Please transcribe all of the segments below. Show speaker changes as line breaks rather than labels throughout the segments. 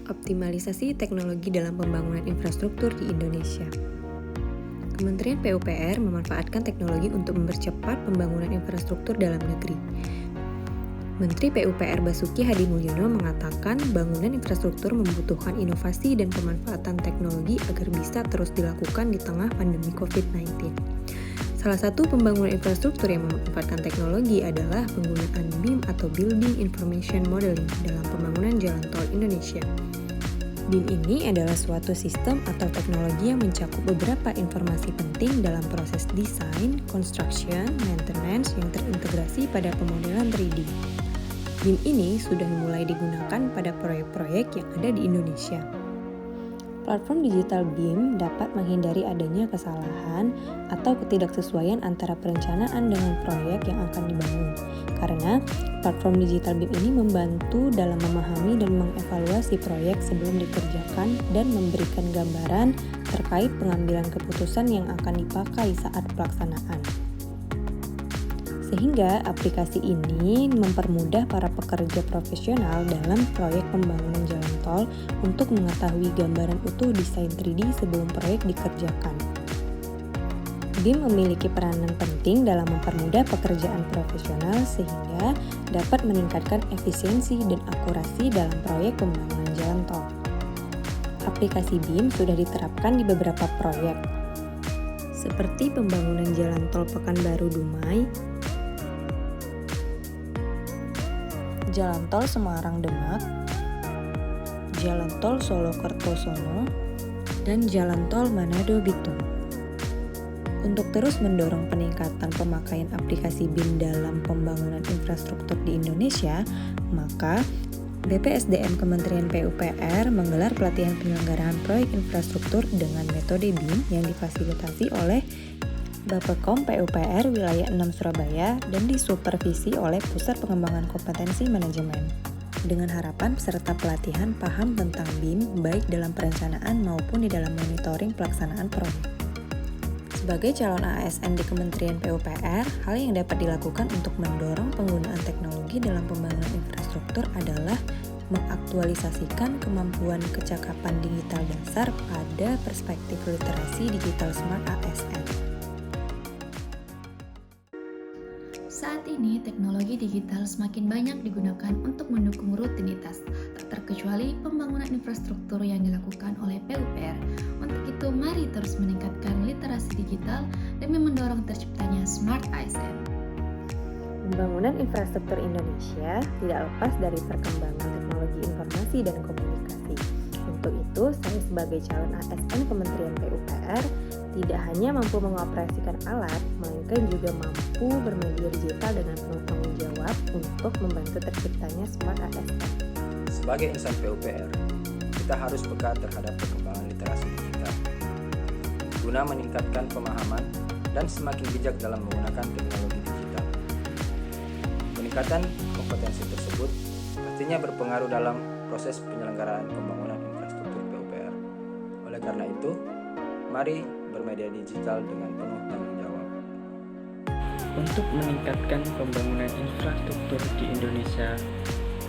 Optimalisasi teknologi dalam pembangunan infrastruktur di Indonesia. Kementerian PUPR memanfaatkan teknologi untuk mempercepat pembangunan infrastruktur dalam negeri. Menteri PUPR Basuki Hadi Mulyono mengatakan bangunan infrastruktur membutuhkan inovasi dan pemanfaatan teknologi agar bisa terus dilakukan di tengah pandemi COVID-19. Salah satu pembangunan infrastruktur yang memanfaatkan teknologi adalah penggunaan BIM atau Building Information Modeling dalam pembangunan jalan tol Indonesia. BIM ini adalah suatu sistem atau teknologi yang mencakup beberapa informasi penting dalam proses desain, construction, maintenance yang terintegrasi pada pemodelan 3D. BIM ini sudah mulai digunakan pada proyek-proyek yang ada di Indonesia. Platform digital BIM dapat menghindari adanya kesalahan atau ketidaksesuaian antara perencanaan dengan proyek yang akan dibangun. Karena platform digital BIM ini membantu dalam memahami dan mengevaluasi proyek sebelum dikerjakan dan memberikan gambaran terkait pengambilan keputusan yang akan dipakai saat pelaksanaan. Sehingga aplikasi ini mempermudah para pekerja profesional dalam proyek pembangunan jalan tol untuk mengetahui gambaran utuh desain 3D sebelum proyek dikerjakan. BIM memiliki peranan penting dalam mempermudah pekerjaan profesional sehingga dapat meningkatkan efisiensi dan akurasi dalam proyek pembangunan jalan tol. Aplikasi BIM sudah diterapkan di beberapa proyek, seperti pembangunan jalan tol Pekanbaru-Dumai, Jalan Tol Semarang-Demak, Jalan Tol Solo-Kertosono, dan Jalan Tol Manado-Bitung. Untuk terus mendorong peningkatan pemakaian aplikasi BIM dalam pembangunan infrastruktur di Indonesia, maka BPSDM Kementerian PUPR menggelar pelatihan penyelenggaraan proyek infrastruktur dengan metode BIM yang difasilitasi oleh Bappekom PUPR Wilayah 6 Surabaya dan disupervisi oleh Pusat Pengembangan Kompetensi Manajemen. Dengan harapan peserta pelatihan paham tentang BIM baik dalam perencanaan maupun di dalam monitoring pelaksanaan proyek. Sebagai calon ASN di Kementerian PUPR, hal yang dapat dilakukan untuk mendorong penggunaan teknologi dalam pembangunan infrastruktur adalah mengaktualisasikan kemampuan kecakapan digital dasar pada perspektif literasi digital smart ASN.
Saat ini, teknologi digital semakin banyak digunakan untuk mendukung rutinitas, tak terkecuali pembangunan infrastruktur yang dilakukan oleh PUPR. Untuk itu, mari terus meningkatkan literasi digital demi mendorong terciptanya Smart ASN.
Pembangunan infrastruktur Indonesia tidak lepas dari perkembangan teknologi informasi dan komunikasi. Untuk itu, saya sebagai calon ASN Kementerian PUPR tidak hanya mampu mengoperasikan alat, melainkan juga mampu bermedia digital dengan penuh tanggung jawab untuk membantu terciptanya Smart ASN.
Sebagai insan PUPR, kita harus peka terhadap perkembangan literasi digital, guna meningkatkan pemahaman dan semakin bijak dalam menggunakan teknologi digital. Peningkatan kompetensi tersebut pastinya berpengaruh dalam proses penyelenggaraan pembangunan infrastruktur PUPR. Oleh karena itu, mari bermedia digital dengan penuh tanggung jawab.
Untuk meningkatkan pembangunan infrastruktur di Indonesia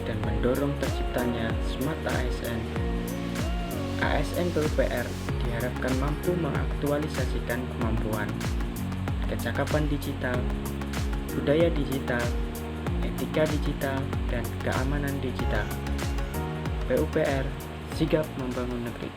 dan mendorong terciptanya Smart ASN, ASN PUPR diharapkan mampu mengaktualisasikan kemampuan, kecakapan digital, budaya digital, etika digital, dan keamanan digital. PUPR sigap membangun negeri.